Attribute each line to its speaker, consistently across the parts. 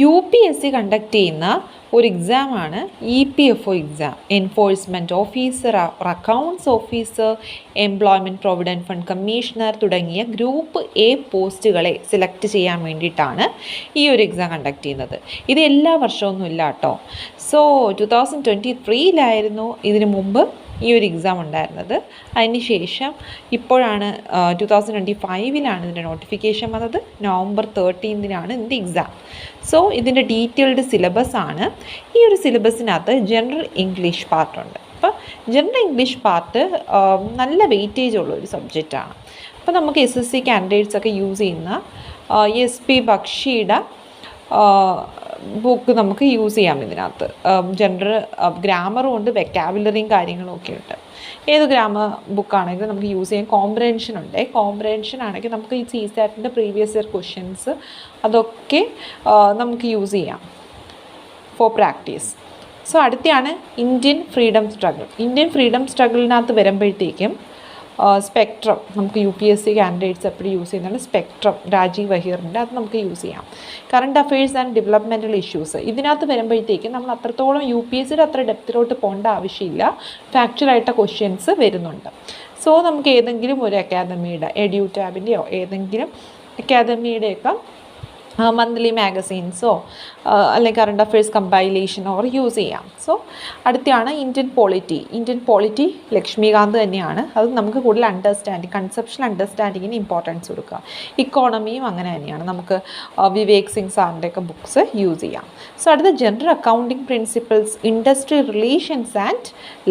Speaker 1: UPSC conduct ചെയ്യുന്ന ഒരു എക്സാമാണ് EPFO exam. Enforcement officer, accounts officer, employment provident fund commissioner തുടങ്ങിയ group A പോസ്റ്റുകളെ select ചെയ്യാൻ വേണ്ടിയിട്ടാണ് ഈ ഒരു എക്സാം കണ്ടക്ട് ചെയ്യുന്നത്. ഇത് എല്ലാ വർഷമൊന്നും ഇല്ല കേട്ടോ. സോ 2023 ഇതിനു മുമ്പ് ഈ ഒരു എക്സാം ഉണ്ടായിരുന്നത്. അതിന് ശേഷം ഇപ്പോഴാണ് 2025 ഇതിൻ്റെ നോട്ടിഫിക്കേഷൻ വന്നത്. November 13 ഇതിൻ്റെ എക്സാം. സോ ഇതിൻ്റെ ഡീറ്റെയിൽഡ് സിലബസ് ആണ്. ഈ ഒരു സിലബസിനകത്ത് ജനറൽ ഇംഗ്ലീഷ് പാർട്ടുണ്ട്. അപ്പോൾ ജനറൽ ഇംഗ്ലീഷ് പാർട്ട് നല്ല വെയിറ്റേജ് ഉള്ള ഒരു സബ്ജക്റ്റാണ്. അപ്പോൾ നമുക്ക് SSC കാൻഡിഡേറ്റ്സൊക്കെ യൂസ് ചെയ്യുന്ന SP ബക്ഷിയുടെ ബുക്ക് നമുക്ക് യൂസ് ചെയ്യാം. ഇതിനകത്ത് ജനറൽ ഗ്രാമറും ഉണ്ട്, വെക്കാബുലറിയും കാര്യങ്ങളും ഒക്കെ ഉണ്ട്. ഏത് ഗ്രാമർ ബുക്കാണെങ്കിലും നമുക്ക് യൂസ് ചെയ്യാം. കോംപ്രഹെൻഷൻ ഉണ്ട്. കോംപ്രഹെൻഷൻ ആണെങ്കിൽ നമുക്ക് ഈ CSAT പ്രീവിയസ് ഇയർ ക്വസ്റ്റ്യൻസ് അതൊക്കെ നമുക്ക് യൂസ് ചെയ്യാം ഫോർ പ്രാക്ടീസ്. സോ അടുത്തെയാണ് Indian freedom struggle. Indian freedom സ്ട്രഗിളിനകത്ത് വരുമ്പോഴത്തേക്കും സ്പെക്ട്രം നമുക്ക് UPSC കാൻഡിഡേറ്റ്സ് എപ്പോഴും യൂസ് ചെയ്യുന്നതാണ്. സ്പെക്ട്രം രാജീവ് വഹീറിൻ്റെ അത് നമുക്ക് യൂസ് ചെയ്യാം. Current affairs and developmental issues ഇതിനകത്ത് വരുമ്പോഴത്തേക്കും നമ്മൾ അത്രത്തോളം UPSCയുടെ അത്ര ഡെപ്തിലോട്ട് പോകേണ്ട ആവശ്യമില്ല. ഫാക്ച്വലായിട്ട് ക്വസ്റ്റ്യൻസ് വരുന്നുണ്ട്. സോ നമുക്ക് ഏതെങ്കിലും ഒരു അക്കാദമിയുടെ EduTabൻ്റെയോ ഏതെങ്കിലും അക്കാദമിയുടെയൊക്കെ മന്ത്ലി മാഗസീൻസോ അല്ലെങ്കിൽ കറണ്ട് അഫയേഴ്സ് കമ്പൈലേഷനോ യൂസ് ചെയ്യാം. സോ അടുത്താണ് ഇന്ത്യൻ പോളിറ്റി ലക്ഷ്മികാന്ത് തന്നെയാണ്. അത് നമുക്ക് കൂടുതൽ കൺസെപ്ഷണൽ അണ്ടർസ്റ്റാൻഡിങ്ങിന് ഇമ്പോർട്ടൻസ് കൊടുക്കുക. ഇക്കോണമിയും അങ്ങനെ തന്നെയാണ്. നമുക്ക് വിവേക് സിംഗ് സാറിൻ്റെയൊക്കെ ബുക്സ് യൂസ് ചെയ്യാം. സോ അടുത്ത general accounting principles, industry relations and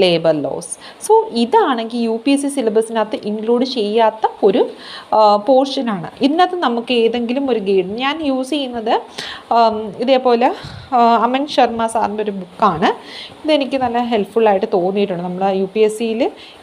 Speaker 1: labour laws. So ഇതാണെങ്കിൽ UPSC സിലബസിനകത്ത് ഇൻക്ലൂഡ് ചെയ്യാത്ത ഒരു പോർഷനാണ്. ഇതിനകത്ത് നമുക്ക് ഏതെങ്കിലും ഒരു ഗൈഡ് ഞാൻ യൂസ് ചെയ്യുന്നത് ഇതേപോലെ അമൻ ശർമ്മ സാറിൻ്റെ ഒരു ബുക്കാണ്. ഇതെനിക്ക് നല്ല ഹെൽപ്ഫുള്ളായിട്ട് തോന്നിയിട്ടുണ്ട്. നമ്മൾ UPSCയിൽ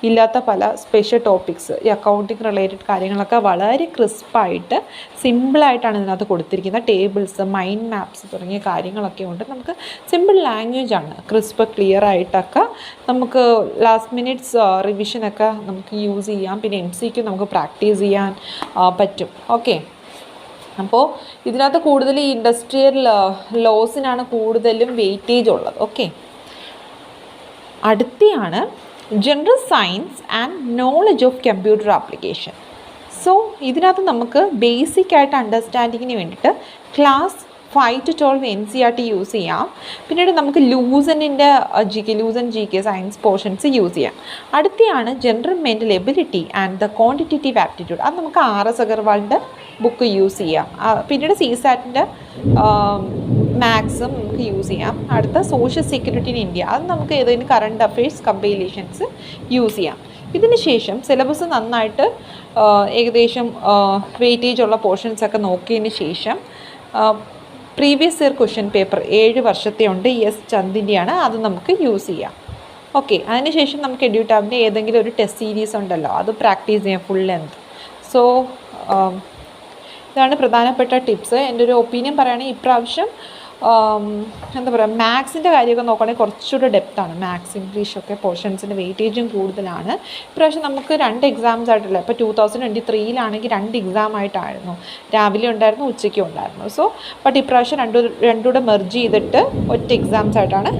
Speaker 1: ഇല്ലാത്ത പല സ്പെഷ്യൽ ടോപ്പിക്സ്, ഈ അക്കൗണ്ടിങ് റിലേറ്റഡ് കാര്യങ്ങളൊക്കെ വളരെ ക്രിസ്പായിട്ട് സിമ്പിളായിട്ടാണ് ഇതിനകത്ത് കൊടുത്തിരിക്കുന്നത്. ടേബിൾസ്, മൈൻഡ് മാപ്സ് തുടങ്ങിയ കാര്യങ്ങളൊക്കെ ഉണ്ട്. നമുക്ക് സിമ്പിൾ ലാംഗ്വേജാണ്, ക്രിസ്പ് ക്ലിയർ ആയിട്ടൊക്കെ നമുക്ക് ലാസ്റ്റ് മിനിറ്റ്സ് റിവിഷനൊക്കെ നമുക്ക് യൂസ് ചെയ്യാം. പിന്നെ MCQ നമുക്ക് പ്രാക്ടീസ് ചെയ്യാൻ പറ്റും. ഓക്കെ, അപ്പോൾ ഇതിനകത്ത് കൂടുതൽ ഈ ഇൻഡസ്ട്രിയൽ ലോസിനാണ് കൂടുതലും വെയിറ്റേജ് ഉള്ളത്. ഓക്കെ, അടുത്തെയാണ് general science and knowledge of computer application. So ഇതിനകത്ത് നമുക്ക് ബേസിക് ആയിട്ട് അണ്ടർസ്റ്റാൻഡിങ്ങിന് വേണ്ടിയിട്ട് ക്ലാസ് 5 to 12 NCERT യൂസ് ചെയ്യാം. പിന്നീട് നമുക്ക് ലൂസനിൻ്റെ Lucent GK science portions use ചെയ്യാം. അടുത്തെയാണ് general mental ability and the quantitative aptitude. അത് നമുക്ക് RS അഗർവാളിൻ്റെ ബുക്ക് യൂസ് ചെയ്യാം. പിന്നീട് CSATൻ്റെ മാത്സും നമുക്ക് യൂസ് ചെയ്യാം. അടുത്ത സോഷ്യൽ സെക്യൂരിറ്റി ഇൻ ഇന്ത്യ, അത് നമുക്ക് ഏതെങ്കിലും കറണ്ട് അഫയേഴ്സ് കമ്പൈലേഷൻസ് യൂസ് ചെയ്യാം. ഇതിന് ശേഷം സിലബസ് നന്നായിട്ട് ഏകദേശം വെയിറ്റേജ് ഉള്ള പോർഷൻസൊക്കെ നോക്കിയതിന് ശേഷം പ്രീവിയസ് ഇയർ ക്വസ്റ്റ്യൻ പേപ്പർ 7 വർഷത്തെ ഉണ്ട്, S ചന്ദിൻ്റെയാണ്, അത് നമുക്ക് യൂസ് ചെയ്യാം. ഓക്കെ, അതിനുശേഷം നമുക്ക് EduTabൻ്റെ ഏതെങ്കിലും ഒരു ടെസ്റ്റ് സീരീസ് ഉണ്ടല്ലോ, അത് പ്രാക്ടീസ് ചെയ്യാം ഫുൾ ലെങ്ത്. സോ ഇതാണ് പ്രധാനപ്പെട്ട ടിപ്സ്. എൻ്റെ ഒരു ഒപ്പീനിയൻ പറയുകയാണെങ്കിൽ ഇപ്രാവശ്യം എന്താ പറയുക, മാത്സിൻ്റെ കാര്യമൊക്കെ നോക്കുകയാണെങ്കിൽ കുറച്ചുകൂടെ ഡെപ്താണ്. മാത്സ്, ഇംഗ്ലീഷൊക്കെ പോർഷൻസിൻ്റെ വെയിറ്റേജും കൂടുതലാണ്. ഇപ്രാവശ്യം നമുക്ക് 2 എക്സാംസ് ആയിട്ടില്ല. ഇപ്പോൾ 2023 2 എക്സാം ആയിട്ടായിരുന്നു. രാവിലെ ഉണ്ടായിരുന്നു, ഉച്ചയ്ക്കും ഉണ്ടായിരുന്നു. സോ ബട്ട് ഇപ്രാവശ്യം രണ്ടുകൂടെ മെർജ് ചെയ്തിട്ട് ഒറ്റ എക്സാംസ് ആയിട്ടാണ്